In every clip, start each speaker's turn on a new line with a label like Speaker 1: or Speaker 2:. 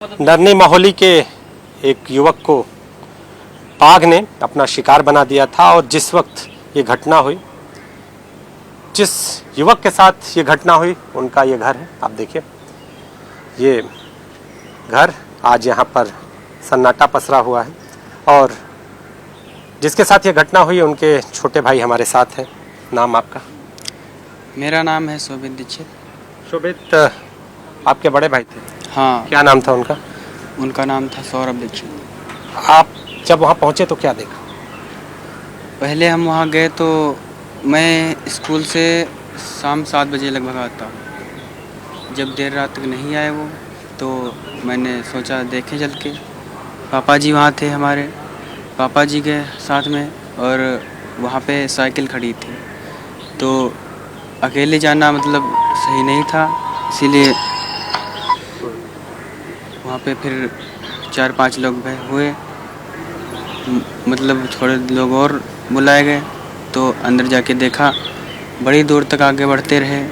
Speaker 1: नरनी माहौली के एक युवक को बाघ ने अपना शिकार बना दिया था और जिस वक्त ये घटना हुई, जिस युवक के साथ ये घटना हुई, उनका ये घर है। आप देखिए, ये घर आज यहाँ पर सन्नाटा पसरा हुआ है और जिसके साथ ये घटना हुई उनके छोटे भाई हमारे साथ हैं। नाम आपका?
Speaker 2: मेरा नाम है शोभित दीक्षित।
Speaker 1: शोभित, आपके बड़े भाई थे?
Speaker 2: हाँ।
Speaker 1: क्या नाम था उनका?
Speaker 2: उनका नाम था सौरभ दीक्षित।
Speaker 1: आप जब वहाँ पहुँचे तो क्या देखा?
Speaker 2: पहले हम वहाँ गए तो मैं स्कूल से शाम 7 बजे लगभग आता। जब देर रात तक नहीं आए वो, तो मैंने सोचा देखें चल के। पापा जी वहाँ थे हमारे, पापा जी के साथ में, और वहाँ पे साइकिल खड़ी थी, तो अकेले जाना मतलब सही नहीं था, इसीलिए वहाँ पे फिर 4-5 लोग हुए, मतलब थोड़े लोग और बुलाए गए। तो अंदर जाके देखा, बड़ी दूर तक आगे बढ़ते रहे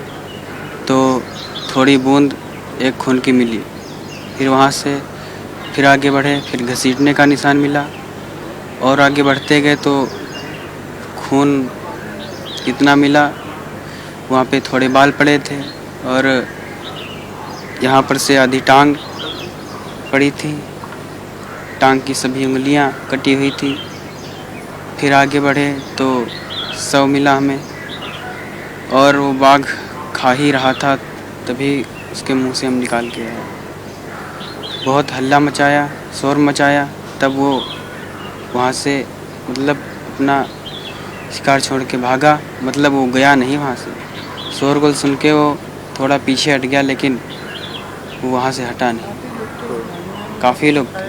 Speaker 2: तो थोड़ी बूंद एक खून की मिली। फिर वहाँ से फिर आगे बढ़े, फिर घसीटने का निशान मिला और आगे बढ़ते गए तो खून कितना मिला। वहाँ पे थोड़े बाल पड़े थे और यहाँ पर से आधी टांग पड़ी थी, टांग की सभी उंगलियां कटी हुई थी। फिर आगे बढ़े तो शव मिला हमें, और वो बाघ खा ही रहा था, तभी उसके मुंह से हम निकाल के आए। बहुत हल्ला मचाया, शोर मचाया, तब वो वहाँ से मतलब अपना शिकार छोड़ के भागा। मतलब वो गया नहीं वहाँ से, शोरगुल सुन के वो थोड़ा पीछे हट गया, लेकिन वो वहाँ से हटा नहीं। काफ़ी लोग थे।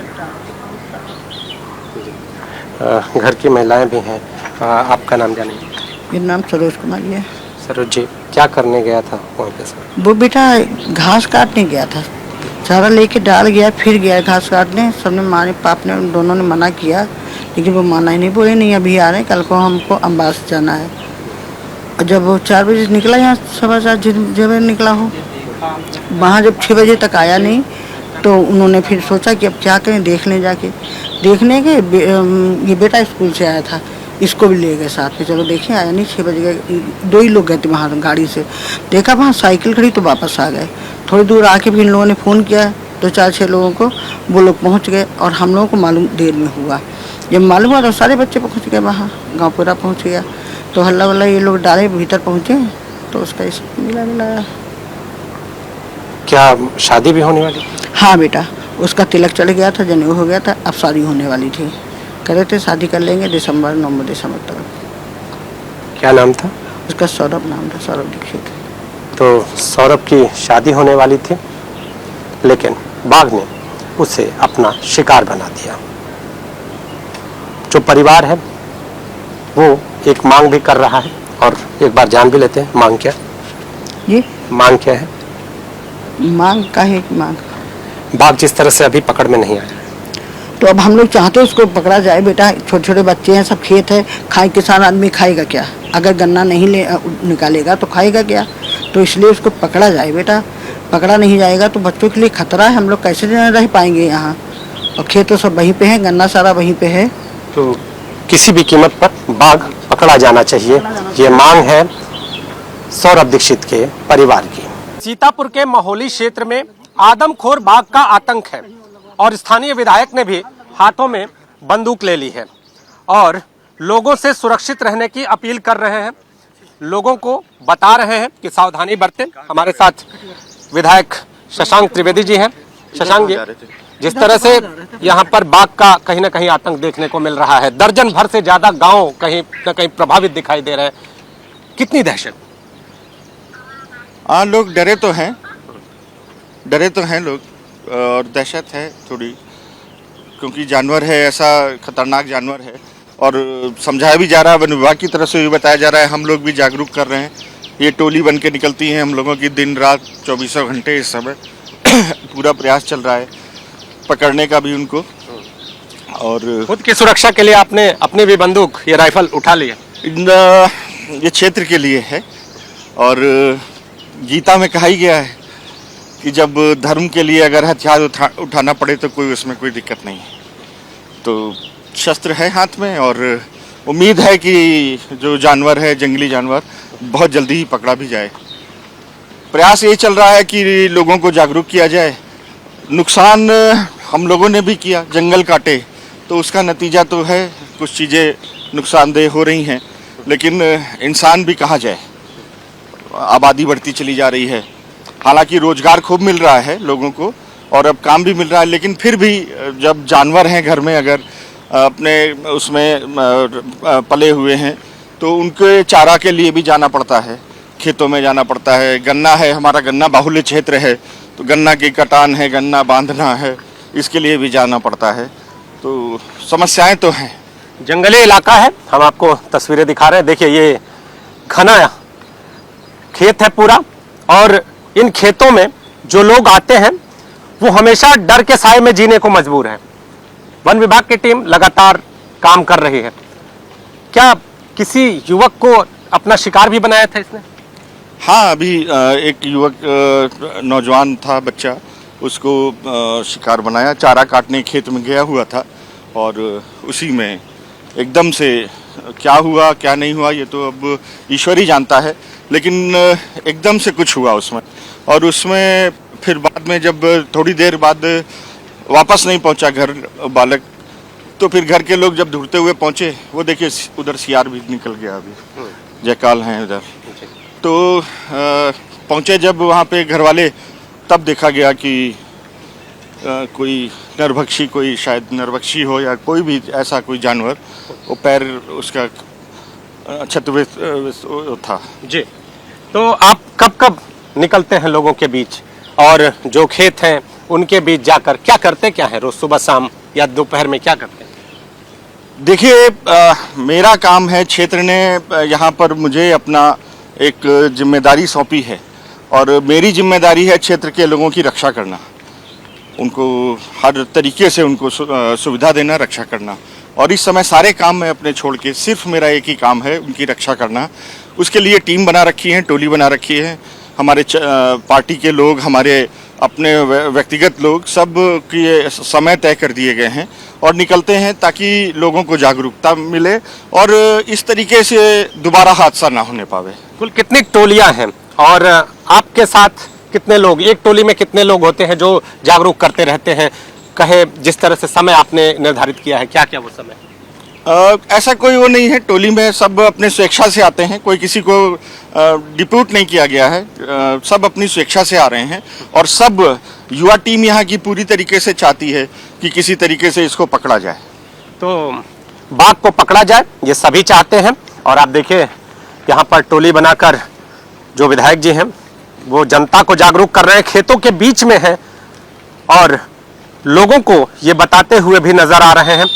Speaker 1: घर की महिलाएं भी हैं। आपका नाम जानेंगे?
Speaker 3: मेरा नाम सरोज कुमारी है।
Speaker 1: सरोज जी, क्या करने गया था वहाँ पे सर?
Speaker 3: वो बेटा घास काटने गया था, चारा लेके डाल गया, फिर गया घास काटने। सबने मारे, पाप ने, दोनों ने मना किया, लेकिन वो माना ही नहीं, बोले नहीं अभी आ रहे, कल को हमको अम्बास जाना है। और जब वो 4 बजे निकला, यहाँ 4:15 जब निकला हो, वहाँ जब 6 बजे तक आया नहीं, तो उन्होंने फिर सोचा कि अब क्या करें, देख लें जाके। देखने के ये बेटा स्कूल से आया था, इसको भी ले गए साथ में, चलो देखें, आया नहीं। 6 बजे गए, 2 ही लोग गए थे वहाँ गाड़ी से, देखा वहाँ साइकिल खड़ी तो वापस आ गए। थोड़ी दूर आके भी इन लोगों ने फ़ोन किया 2-4-6 लोगों को, वो लोग पहुँच गए और हम लोगों को मालूम देर में हुआ। जब मालूम हुआ तो सारे बच्चे पहुँच गए वहाँ, गाँव पूरा पहुँच गया। तो हल्ला वल्ला ये लोग डाले, भीतर पहुँचे तो उसका इस मिला।
Speaker 1: क्या शादी भी होने वाली?
Speaker 3: हाँ बेटा, उसका तिलक चढ़ गया था, जनेऊ हो गया था, अब शादी होने वाली थी। कह रहे थे शादी कर लेंगे नवंबर दिसंबर तक।
Speaker 1: क्या नाम था
Speaker 3: उसका? सौरभ नाम था, सौरभ दीक्षित।
Speaker 1: तो सौरभ की शादी होने वाली थी, लेकिन बाघ ने उसे अपना शिकार बना दिया। जो परिवार है वो एक मांग भी कर रहा है, और एक बार जान भी लेते हैं मांग क्या?
Speaker 3: ये
Speaker 1: मांग क्या है?
Speaker 3: मांग का है कि मांग?
Speaker 1: बाघ जिस तरह से अभी पकड़ में नहीं आया,
Speaker 3: तो अब हम लोग चाहते हैं उसको पकड़ा जाए। बेटा छोटे छोटे बच्चे हैं, सब खेत है, खाए किसान आदमी खाएगा क्या? अगर गन्ना नहीं निकालेगा तो खाएगा क्या? तो इसलिए उसको पकड़ा जाए बेटा। पकड़ा नहीं जाएगा तो बच्चों के लिए खतरा है, हम लोग कैसे रह पाएंगे यहाँ? और खेत तो सब वहीं पे है, गन्ना सारा वहीं पे है।
Speaker 1: तो किसी भी कीमत पर बाघ पकड़ा जाना चाहिए, ये मांग है सौरभ दीक्षित के परिवार की। सीतापुर के माहौली क्षेत्र में आदमखोर बाघ का आतंक है और स्थानीय विधायक ने भी हाथों में बंदूक ले ली है और लोगों से सुरक्षित रहने की अपील कर रहे हैं, लोगों को बता रहे हैं कि सावधानी बरतें। हमारे साथ विधायक शशांक त्रिवेदी जी हैं। शशांक जी, जिस तरह से यहाँ पर बाघ का कहीं ना कहीं आतंक देखने को मिल रहा है, दर्जन भर से ज्यादा गांव कहीं न कहीं प्रभावित दिखाई दे रहे हैं, कितनी दहशत?
Speaker 4: हाँ, लोग डरे तो हैं लोग, और दहशत है थोड़ी, क्योंकि जानवर है, ऐसा खतरनाक जानवर है। और समझाया भी जा रहा है, वन विभाग की तरफ से भी बताया जा रहा है, हम लोग भी जागरूक कर रहे हैं। ये टोली बन के निकलती हैं हम लोगों की, दिन रात 24 घंटे इस समय पूरा प्रयास चल रहा है पकड़ने का भी उनको। और
Speaker 1: खुद की सुरक्षा के लिए आपने अपनी भी बंदूक, ये राइफल उठा लिया?
Speaker 4: ये क्षेत्र के लिए है, और गीता में कहा ही गया है कि जब धर्म के लिए अगर हथियार उठाना पड़े तो कोई उसमें कोई दिक्कत नहीं है। तो शस्त्र है हाथ में और उम्मीद है कि जो जानवर है, जंगली जानवर, बहुत जल्दी ही पकड़ा भी जाए। प्रयास ये चल रहा है कि लोगों को जागरूक किया जाए। नुकसान हम लोगों ने भी किया, जंगल काटे, तो उसका नतीजा तो है, कुछ चीज़ें नुकसानदेह हो रही हैं, लेकिन इंसान भी कहाँ जाए, आबादी बढ़ती चली जा रही है। हालांकि रोजगार खूब मिल रहा है लोगों को और अब काम भी मिल रहा है, लेकिन फिर भी जब जानवर हैं घर में, अगर अपने उसमें पले हुए हैं तो उनके चारा के लिए भी जाना पड़ता है, खेतों में जाना पड़ता है। गन्ना है, हमारा गन्ना बाहुल्य क्षेत्र है, तो गन्ना की कटान है, गन्ना बांधना है, इसके लिए भी जाना पड़ता है। तो समस्याएं तो हैं।
Speaker 1: जंगली इलाका है, हम आपको तस्वीरें दिखा रहे हैं। देखिए ये घना खेत है पूरा, और इन खेतों में जो लोग आते हैं वो हमेशा डर के साए में जीने को मजबूर हैं। वन विभाग की टीम लगातार काम कर रही है। क्या किसी युवक को अपना शिकार भी बनाया था इसने?
Speaker 4: हाँ, अभी एक युवक नौजवान था, बच्चा, उसको शिकार बनाया। चारा काटने खेत में गया हुआ था और उसी में एकदम से क्या हुआ क्या नहीं हुआ ये तो अब ईश्वर ही जानता है, लेकिन एकदम से कुछ हुआ उसमें। और उसमें फिर बाद में जब थोड़ी देर बाद वापस नहीं पहुंचा घर बालक, तो फिर घर के लोग जब ढूंढते हुए पहुंचे, वो देखिए उधर सियार भी निकल गया, अभी जयकाल हैं उधर। तो पहुंचे जब वहाँ पे घर वाले, तब देखा गया कि कोई नरभक्षी, कोई शायद नरभक्षी हो या कोई भी ऐसा कोई जानवर, वो पैर उसका क्षतविष्ट था।
Speaker 1: जी, तो आप कब कब निकलते हैं लोगों के बीच, और जो खेत हैं उनके बीच जाकर क्या करते क्या है रोज, सुबह शाम या दोपहर में क्या करते हैं?
Speaker 4: देखिए, मेरा काम है, क्षेत्र ने यहाँ पर मुझे अपना एक जिम्मेदारी सौंपी है और मेरी जिम्मेदारी है क्षेत्र के लोगों की रक्षा करना, उनको हर तरीके से उनको सुविधा देना, रक्षा करना। और इस समय सारे काम मैं अपने छोड़ के सिर्फ मेरा एक ही काम है, उनकी रक्षा करना। उसके लिए टीम बना रखी है, टोली बना रखी है, हमारे पार्टी के लोग, हमारे अपने व्यक्तिगत लोग, सब के समय तय कर दिए गए हैं और निकलते हैं ताकि लोगों को जागरूकता मिले और इस तरीके से दोबारा हादसा ना होने पावे।
Speaker 1: कुल कितनी टोलियां हैं और आपके साथ कितने लोग, एक टोली में कितने लोग होते हैं जो जागरूक करते रहते हैं? कहे जिस तरह से समय आपने निर्धारित किया है, क्या क्या वो समय?
Speaker 4: ऐसा कोई वो नहीं है, टोली में सब अपने स्वेच्छा से आते हैं, कोई किसी को डिप्यूट नहीं किया गया है, सब अपनी स्वेच्छा से आ रहे हैं और सब युवा टीम यहाँ की पूरी तरीके से चाहती है कि किसी तरीके से इसको पकड़ा जाए।
Speaker 1: तो बाघ को पकड़ा जाए ये सभी चाहते हैं। और आप देखिए यहाँ पर टोली बनाकर जो विधायक जी हैं वो जनता को जागरूक कर रहे हैं, खेतों के बीच में हैं और लोगों को ये बताते हुए भी नजर आ रहे हैं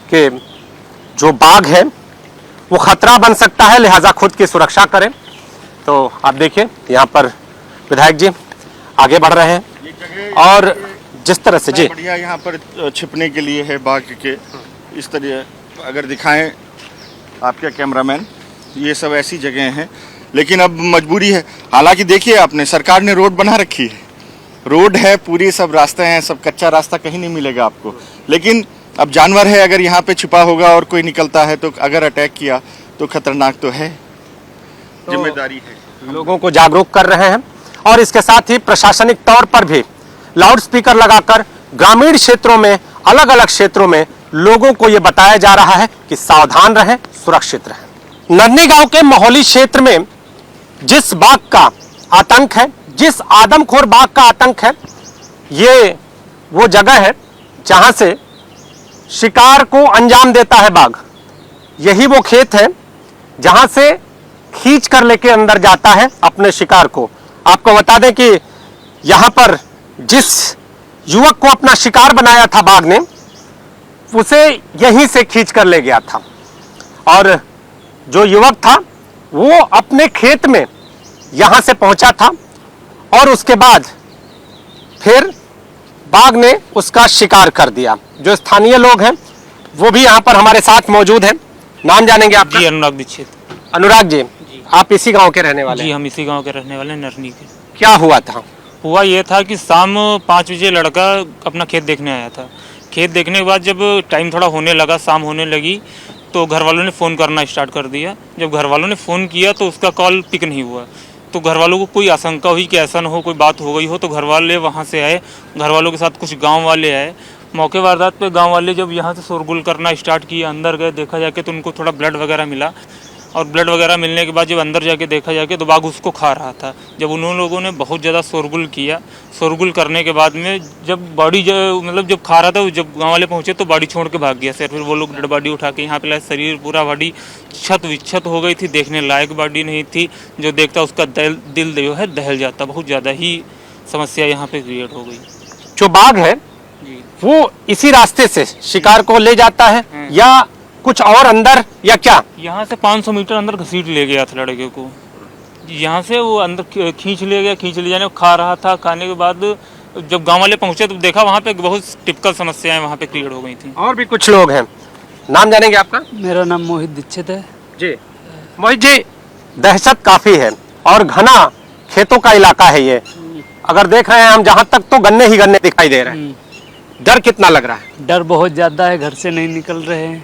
Speaker 1: कि जो बाघ है वो खतरा बन सकता है, लिहाजा खुद की सुरक्षा करें। तो आप देखिए यहाँ पर विधायक जी आगे बढ़ रहे हैं और जिस तरह से जी
Speaker 4: बढ़िया यहाँ पर छिपने के लिए है बाघ के, इस तरह अगर दिखाएं आपके कैमरामैन, ये सब ऐसी जगह हैं, लेकिन अब मजबूरी है। हालांकि देखिए आपने, सरकार ने रोड बना रखी है, रोड है पूरी, सब रास्ते हैं, सब कच्चा रास्ता कहीं नहीं मिलेगा आपको, लेकिन अब जानवर है, अगर यहाँ पे छिपा होगा और कोई निकलता है तो अगर अटैक किया तो खतरनाक तो है, जिम्मेदारी है।
Speaker 1: लोगों को जागरूक कर रहे हैं और इसके साथ ही प्रशासनिक तौर पर भी लाउड स्पीकर लगाकर ग्रामीण क्षेत्रों में, अलग अलग क्षेत्रों में लोगों को यह बताया जा रहा है कि सावधान रहें, सुरक्षित रहें। नन्ही गांव के मोहली क्षेत्र में जिस बाघ का आतंक है, जिस आदमखोर बाघ का आतंक है, ये वो जगह है जहां से शिकार को अंजाम देता है बाघ। यही वो खेत है जहां से खींच कर लेके अंदर जाता है अपने शिकार को। आपको बता दें कि यहां पर जिस युवक को अपना शिकार बनाया था बाघ ने, उसे यहीं से खींच कर ले गया था और जो युवक था वो अपने खेत में यहां से पहुंचा था और उसके बाद फिर बाघ ने उसका शिकार कर दिया। जो स्थानीय लोग हैं वो भी यहाँ पर हमारे साथ मौजूद हैं। नाम जानेंगे आपका?
Speaker 5: जी, अनुराग दीक्षित।
Speaker 1: अनुराग जी, आप इसी गांव के रहने वाले
Speaker 5: जी,
Speaker 1: हैं?
Speaker 5: हम इसी गांव के रहने वाले हैं, नरनी के।
Speaker 1: क्या हुआ था?
Speaker 5: हुआ ये था कि शाम 5 बजे लड़का अपना खेत देखने आया था। खेत देखने के बाद जब टाइम थोड़ा होने लगा, शाम होने लगी, तो घर वालों ने फ़ोन करना स्टार्ट कर दिया। जब घर वालों ने फ़ोन किया तो उसका कॉल पिक नहीं हुआ। तो घर वालों को कोई आशंका हुई कि ऐसा ना हो कोई बात हो गई हो, तो घर वाले वहाँ से आए। घर वालों के साथ कुछ गाँव वाले आए। मौके वारदात पे गांव वाले जब यहाँ से शोरगुल करना स्टार्ट किया, अंदर गए, देखा जाके तो उनको थोड़ा ब्लड वगैरह मिला। और ब्लड वगैरह मिलने के बाद जब अंदर जाके देखा जाके तो बाघ उसको खा रहा था। जब उन लोगों ने बहुत ज़्यादा शोरगुल किया, शोरगुल करने के बाद में जब बॉडी मतलब जब खा रहा था, जब गांव वाले पहुंचे तो बॉडी छोड़ के भाग गया सर। फिर वो लोग डेड बॉडी उठा के यहाँ पे लाए। शरीर पूरा बॉडी क्षत विक्षत हो गई थी, देखने लायक बॉडी नहीं थी। जो देखता उसका दिल जो है दहल जाता। बहुत ज़्यादा ही समस्या यहाँ पे क्रिएट हो गई।
Speaker 1: जो बाघ है वो इसी रास्ते से शिकार को ले जाता है या कुछ और अंदर, या क्या?
Speaker 5: यहाँ से 500 मीटर अंदर घसीट ले गया था लड़के को। यहाँ से वो अंदर खींच ले गया। खींच ले जाने को खा रहा था। खाने के बाद जब गांव वाले पहुंचे तो देखा वहाँ पे बहुत टिपिकल समस्याएं वहाँ पे क्रिएट हो गई थी।
Speaker 1: और भी कुछ लोग हैं, नाम जानेंगे आपका?
Speaker 6: मेरा नाम मोहित दीक्षित है
Speaker 1: जी। मोहित जी, दहशत काफी है और घना खेतों का इलाका है ये। अगर देख रहे हैं हम जहाँ तक तो गन्ने ही गन्ने दिखाई दे रहे हैं। डर कितना लग रहा है?
Speaker 6: डर बहुत ज्यादा है। घर से नहीं निकल रहे हैं,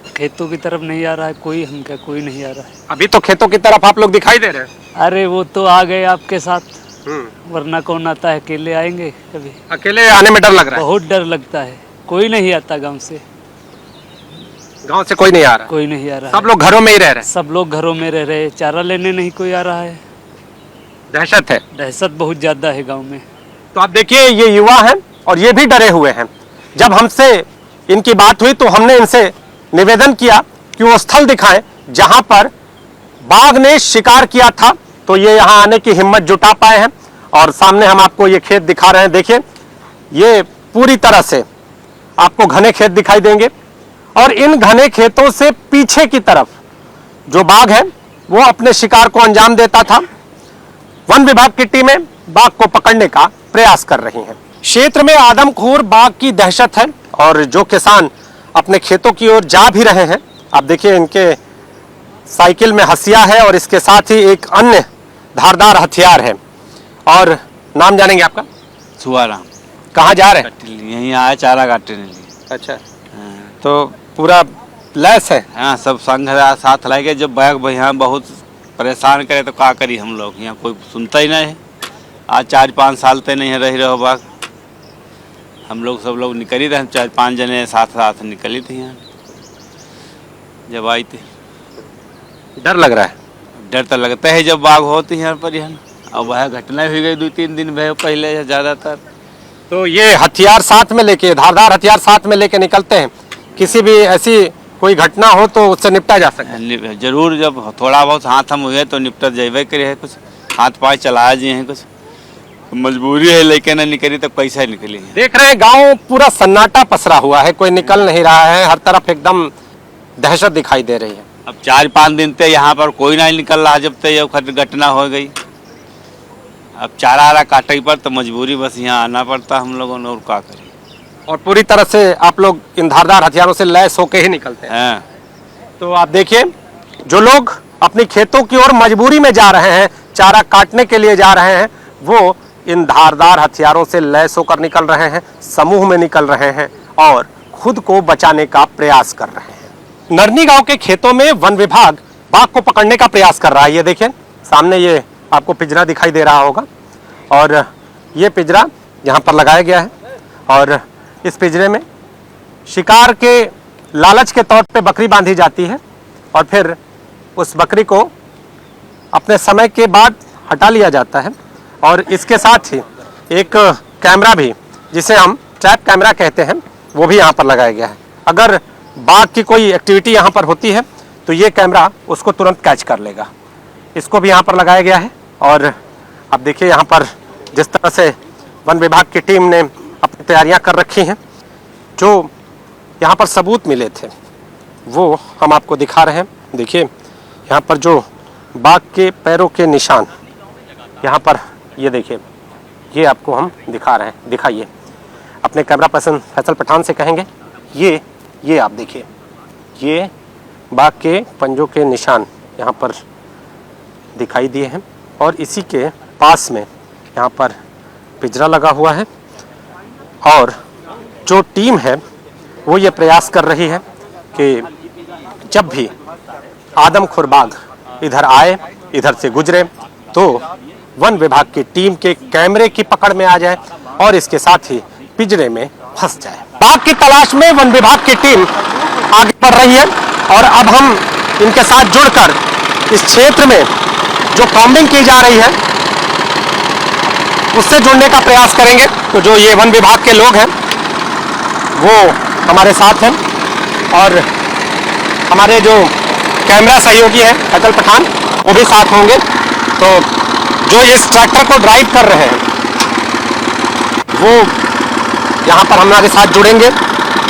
Speaker 6: खेतों की तरफ नहीं आ रहा है कोई। हम क्या, कोई नहीं आ रहा है।
Speaker 1: अभी तो खेतों की तरफ आप लोग दिखाई दे रहे हैं।
Speaker 6: अरे वो तो आ गए आपके साथ, वरना कौन आता है? अकेले आएंगे कभी?
Speaker 1: अकेले आने में डर लग रहा है?
Speaker 6: बहुत डर लगता है। कोई नहीं आता गांव से।
Speaker 1: गांव से कोई नहीं आ रहा?
Speaker 6: कोई नहीं आ रहा।
Speaker 1: सब लोग घरों में ही रह रहे हैं?
Speaker 6: सब लोग घरों में रह रहे। चारा लेने नहीं कोई आ रहा है।
Speaker 1: दहशत है?
Speaker 6: दहशत बहुत ज्यादा है गाँव में।
Speaker 1: तो आप देखिए, ये युवा हैं और ये भी डरे हुए हैं। जब हमसे इनकी बात हुई तो हमने इनसे निवेदन किया कि वो स्थल दिखाएं जहां पर बाघ ने शिकार किया था, तो ये यहां आने की हिम्मत जुटा पाए हैं। और सामने हम आपको ये खेत दिखा रहे हैं। देखिए, ये पूरी तरह से आपको घने खेत दिखाई देंगे और इन घने खेतों से पीछे की तरफ जो बाघ है वो अपने शिकार को अंजाम देता था। वन विभाग की टीमें बाघ को पकड़ने का प्रयास कर रही हैं। क्षेत्र में आदमखोर बाघ की दहशत है और जो किसान अपने खेतों की ओर जा भी रहे हैं, आप देखिए इनके साइकिल में हसिया है और इसके साथ ही एक अन्य धारदार हथियार है। और नाम जानेंगे आपका?
Speaker 7: सुहाराम।
Speaker 1: कहाँ जा रहे हैं?
Speaker 7: यहीं आया चारा काटने लिए।
Speaker 1: अच्छा, तो पूरा लैस है?
Speaker 7: हाँ, सब संग साथ लाएंगे। जब बैग यहाँ बहुत परेशान करे तो क्या करी हम लोग? यहाँ कोई सुनता ही नहीं है। आज 4-5 साल तक नहीं रही रहो बाग। हम लोग सब लोग निकली रहे, 4-5 जने साथ निकली थी यहाँ। जब आई थी
Speaker 1: डर लग रहा है?
Speaker 7: डर तो लगता है जब बाघ होती है यहाँ पर। यहाँ अब वह घटना हुई गई 2-3 दिन पहले ज़्यादातर।
Speaker 1: तो ये हथियार साथ में लेके, धारदार हथियार साथ में लेके निकलते हैं, किसी भी ऐसी कोई घटना हो तो उससे निपटा जा सके?
Speaker 7: जरूर, जब थोड़ा बहुत हाथ हम हुए तो निपट जाए करे है। कुछ हाथ पाँव चलाया जी हैं, कुछ मजबूरी है लेकिन न निकली तो कैसे निकली है।
Speaker 1: देख रहे हैं गांव पूरा सन्नाटा पसरा हुआ है, कोई निकल नहीं रहा है। हर तरफ एकदम दहशत दिखाई दे रही है।
Speaker 7: अब 4-5 दिन तक यहाँ पर कोई नहीं निकल रहा जब तक ये घटना हो गई। अब चारा काटे पर तो मजबूरी बस यहाँ आना पड़ता हम लोगों ने, और क्या करें।
Speaker 1: और पूरी तरह से आप लोग इन धारदार हथियारों से लैस होके ही निकलते हैं।
Speaker 7: हाँ।
Speaker 1: तो आप देखिए, जो लोग अपनी खेतों की ओर मजबूरी में जा रहे हैं, चारा काटने के लिए जा रहे हैं, वो इन धारदार हथियारों से लैस होकर निकल रहे हैं, समूह में निकल रहे हैं और खुद को बचाने का प्रयास कर रहे हैं। नरनी गांव के खेतों में वन विभाग बाघ को पकड़ने का प्रयास कर रहा है। ये देखिए सामने ये आपको पिंजरा दिखाई दे रहा होगा और ये पिंजरा यहाँ पर लगाया गया है और इस पिंजरे में शिकार के लालच के तौर पे बकरी बांधी जाती है और फिर उस बकरी को अपने समय के बाद हटा लिया जाता है। और इसके साथ ही एक कैमरा भी, जिसे हम ट्रैप कैमरा कहते हैं, वो भी यहाँ पर लगाया गया है। अगर बाघ की कोई एक्टिविटी यहाँ पर होती है तो ये कैमरा उसको तुरंत कैच कर लेगा। इसको भी यहाँ पर लगाया गया है। और अब देखिए यहाँ पर जिस तरह से वन विभाग की टीम ने अपनी तैयारियाँ कर रखी हैं, जो यहाँ पर सबूत मिले थे वो हम आपको दिखा रहे हैं। देखिए यहाँ पर जो बाघ के पैरों के निशान यहाँ पर, ये देखिए, ये आपको हम दिखा रहे हैं। दिखाइए अपने कैमरा पर्सन फैसल पठान से कहेंगे, ये आप देखिए, ये बाघ के पंजों के निशान यहाँ पर दिखाई दिए हैं और इसी के पास में यहाँ पर पिंजरा लगा हुआ है और जो टीम है वो ये प्रयास कर रही है कि जब भी आदमखोर बाघ इधर आए, इधर से गुजरे, तो वन विभाग की टीम के कैमरे की पकड़ में आ जाए और इसके साथ ही पिंजरे में फंस जाए। बाघ की तलाश में वन विभाग की टीम आगे बढ़ रही है और अब हम इनके साथ जुड़कर इस क्षेत्र में जो कॉम्बिंग की जा रही है उससे जुड़ने का प्रयास करेंगे। तो जो ये वन विभाग के लोग हैं वो हमारे साथ हैं और हमारे जो कैमरा सहयोगी है अटल पठान वो भी साथ होंगे। तो जो इस ट्रैक्टर को ड्राइव कर रहे हैं वो यहाँ पर हमारे साथ जुड़ेंगे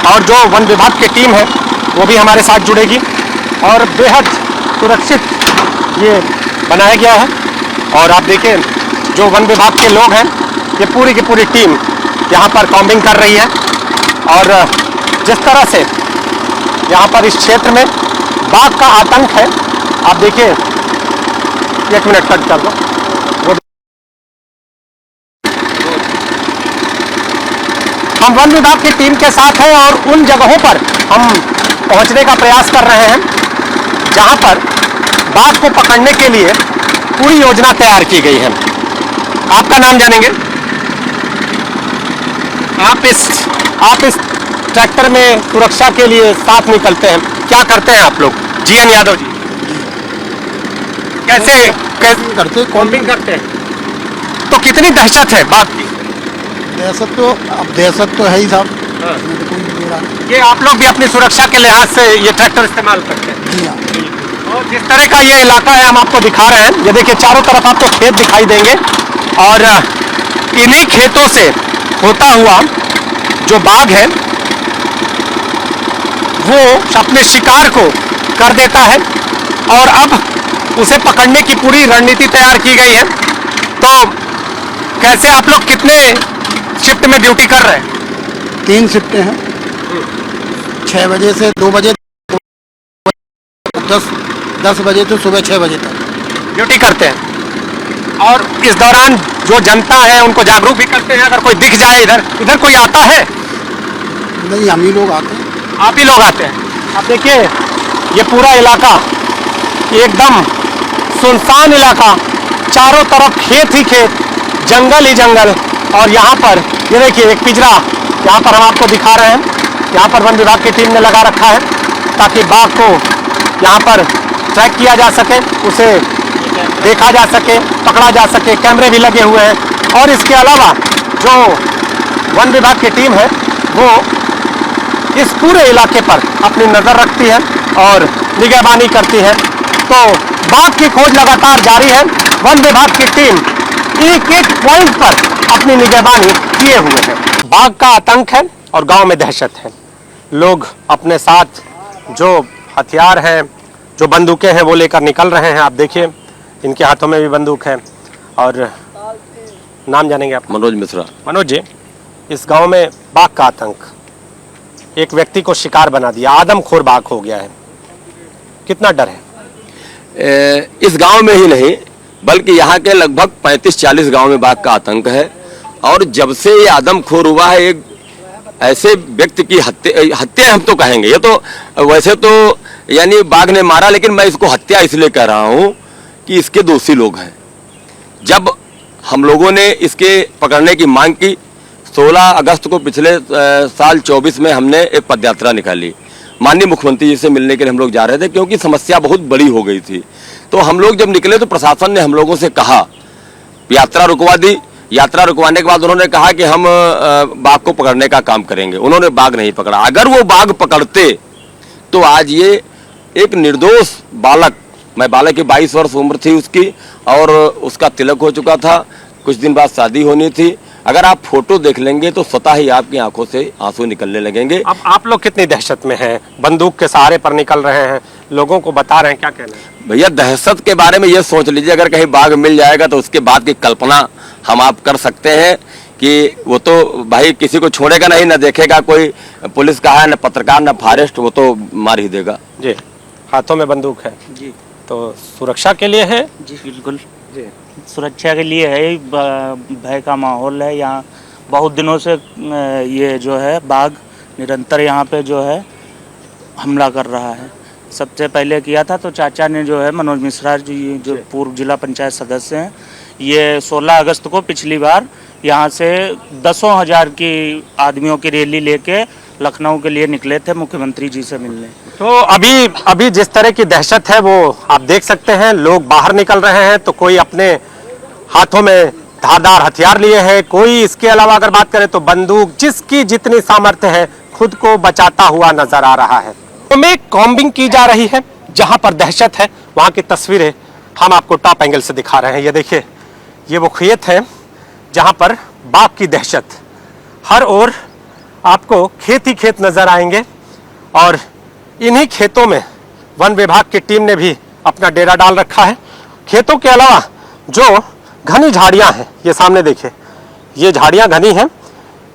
Speaker 1: और जो वन विभाग की टीम है वो भी हमारे साथ जुड़ेगी और बेहद सुरक्षित ये बनाया गया है। और आप देखें जो वन विभाग के लोग हैं ये पूरी की पूरी टीम यहाँ पर कॉम्बिंग कर रही है और जिस तरह से यहाँ पर इस क्षेत्र में बाघ का आतंक है, आप देखिए, 1 मिनट कट कर दो। हम वन विभाग की टीम के साथ हैं और उन जगहों पर हम पहुंचने का प्रयास कर रहे हैं जहां पर बाघ को पकड़ने के लिए पूरी योजना तैयार की गई है। आपका नाम जानेंगे? आप इस ट्रैक्टर में सुरक्षा के लिए साथ निकलते हैं, क्या करते हैं आप लोग? जीएन यादव जी, कैसे करते, कॉम्बिंग करते हैं? तो कितनी दहशत है बाघ की?
Speaker 8: दहशत तो है ही साहब।
Speaker 1: ये आप लोग भी अपनी सुरक्षा के लिहाज से ये ट्रैक्टर इस्तेमाल करते हैं?
Speaker 8: जी हाँ।
Speaker 1: और जिस तरह का ये इलाका है हम आपको दिखा रहे हैं, ये देखिए चारों तरफ आपको खेत दिखाई देंगे और इन्हीं खेतों से होता हुआ जो बाघ है वो अपने शिकार को कर देता है और अब उसे पकड़ने की पूरी रणनीति तैयार की गई है। तो कैसे आप लोग कितने शिफ्ट में ड्यूटी कर रहे हैं?
Speaker 8: 3 शिफ्टें हैं, 6 बजे से 2 बजे, 10 बजे से सुबह 6 बजे तक
Speaker 1: ड्यूटी करते हैं। और इस दौरान जो जनता है उनको जागरूक भी करते हैं, अगर कोई दिख जाए इधर कोई आता है?
Speaker 8: नहीं, हम ही लोग आते हैं।
Speaker 1: आप ही लोग आते हैं। आप देखिए ये पूरा इलाका एकदम सुनसान इलाका, चारों तरफ खेत ही खेत, जंगल ही जंगल और यहाँ पर ये देखिए एक पिंजरा यहाँ पर हम आपको दिखा रहे हैं, यहाँ पर वन विभाग की टीम ने लगा रखा है ताकि बाघ को यहाँ पर ट्रैक किया जा सके, उसे देखा जा सके, पकड़ा जा सके। कैमरे भी लगे हुए हैं और इसके अलावा जो वन विभाग की टीम है वो इस पूरे इलाके पर अपनी नज़र रखती है और निगहबानी करती है। तो बाघ की खोज लगातार जारी है। वन विभाग की टीम एक एक पॉइंट पर अपनी निगहबानी किए हुए है। बाघ का आतंक है और गांव में दहशत है। लोग अपने साथ जो हथियार हैं, जो बंदूकें हैं वो लेकर निकल रहे हैं। आप देखिए इनके हाथों में भी बंदूक है। और नाम जानेंगे आप?
Speaker 9: मनोज मिश्रा।
Speaker 1: मनोज जी, इस गांव में बाघ का आतंक एक व्यक्ति को शिकार बना दिया, आदमखोर बाघ हो गया है, कितना डर है?
Speaker 9: इस गांव में ही नहीं बल्कि यहाँ के लगभग 35-40 गांव में बाघ का आतंक है। और जब से ये आदमखोर हुआ है, एक ऐसे व्यक्ति की हत्या हम तो कहेंगे, ये तो वैसे तो यानी बाघ ने मारा, लेकिन मैं इसको हत्या इसलिए कह रहा हूँ कि इसके दोषी लोग हैं। जब हम लोगों ने इसके पकड़ने की मांग की, 16 अगस्त को पिछले साल 24 में हमने एक पदयात्रा निकाली। माननीय मुख्यमंत्री जी से मिलने के लिए हम लोग जा रहे थे क्योंकि समस्या बहुत बड़ी हो गई थी। तो हम लोग जब निकले तो प्रशासन ने हम लोगों से कहा, यात्रा रुकवा दी। यात्रा रुकवाने के बाद उन्होंने कहा कि हम बाघ को पकड़ने का काम करेंगे। उन्होंने बाघ नहीं पकड़ा। अगर वो बाघ पकड़ते तो आज ये एक निर्दोष बालक, मैं बालक की 22 वर्ष उम्र थी उसकी और उसका तिलक हो चुका था, कुछ दिन बाद शादी होनी थी। अगर आप फोटो देख लेंगे तो स्वतः ही आपकी आंखों से आंसू निकलने लगेंगे।
Speaker 1: अब आप लोग कितनी दहशत में हैं, बंदूक के सहारे पर निकल रहे हैं, लोगों को बता रहे हैं, क्या कहना है?
Speaker 9: भैया दहशत के बारे में ये सोच लीजिए, अगर कहीं बाघ मिल जाएगा तो उसके बाद की कल्पना हम आप कर सकते हैं कि वो तो भाई किसी को छोड़ेगा नहीं, न देखेगा कोई पुलिस का है, न पत्रकार, न फॉरेस्ट, वो तो मार ही देगा।
Speaker 1: जी, हाथों में बंदूक है
Speaker 2: जी,
Speaker 1: तो सुरक्षा के लिए है?
Speaker 2: जी बिल्कुल।
Speaker 1: जी।
Speaker 10: सुरक्षा के लिए है ही, भय का माहौल है यहाँ। बहुत दिनों से ये जो है बाघ निरंतर यहाँ पे जो है हमला कर रहा है। सबसे पहले किया था तो चाचा ने जो है मनोज मिश्रा जी जो पूर्व जिला पंचायत सदस्य हैं, ये 16 अगस्त को पिछली बार यहाँ से 10,000 की आदमियों की रैली लेके लखनऊ के लिए निकले थे मुख्यमंत्री जी से मिलने।
Speaker 1: तो अभी जिस तरह की दहशत है वो आप देख सकते हैं। लोग बाहर निकल रहे हैं तो कोई अपने हाथों में धारदार हथियार लिए हैं, कोई इसके अलावा अगर बात करें तो बंदूक, जिसकी जितनी सामर्थ्य है खुद को बचाता हुआ नजर आ रहा है। तो में कॉम्बिंग की जा रही है, जहां पर दहशत है वहां की तस्वीरें हम आपको टॉप एंगल से दिखा रहे हैं। ये देखिए, ये वो खेत है जहां पर बाघ की दहशत, हर ओर आपको खेत ही खेत नजर आएंगे और इन्हीं खेतों में वन विभाग की टीम ने भी अपना डेरा डाल रखा है। खेतों के अलावा जो घनी झाड़ियां हैं, ये सामने देखिए, ये झाड़ियां घनी हैं,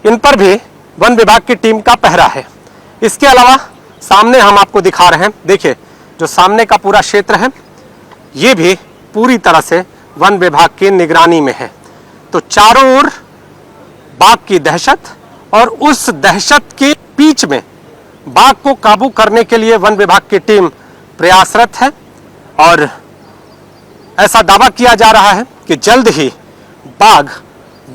Speaker 1: इन पर भी वन विभाग की टीम का पहरा है। इसके अलावा सामने हम आपको दिखा रहे हैं, देखिए जो सामने का पूरा क्षेत्र है ये भी पूरी तरह से वन विभाग की निगरानी में है। तो चारों ओर बाघ की दहशत और उस दहशत के बीच में बाघ को काबू करने के लिए वन विभाग की टीम प्रयासरत है और ऐसा दावा किया जा रहा है कि जल्द ही बाघ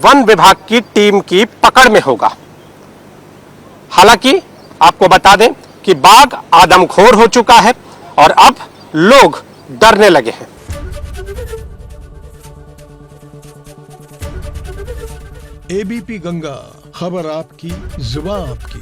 Speaker 1: वन विभाग की टीम की पकड़ में होगा। हालांकि आपको बता दें कि बाघ आदमखोर हो चुका है और अब लोग डरने लगे हैं।
Speaker 11: एबीपी गंगा, खबर आपकी, जुबान आपकी।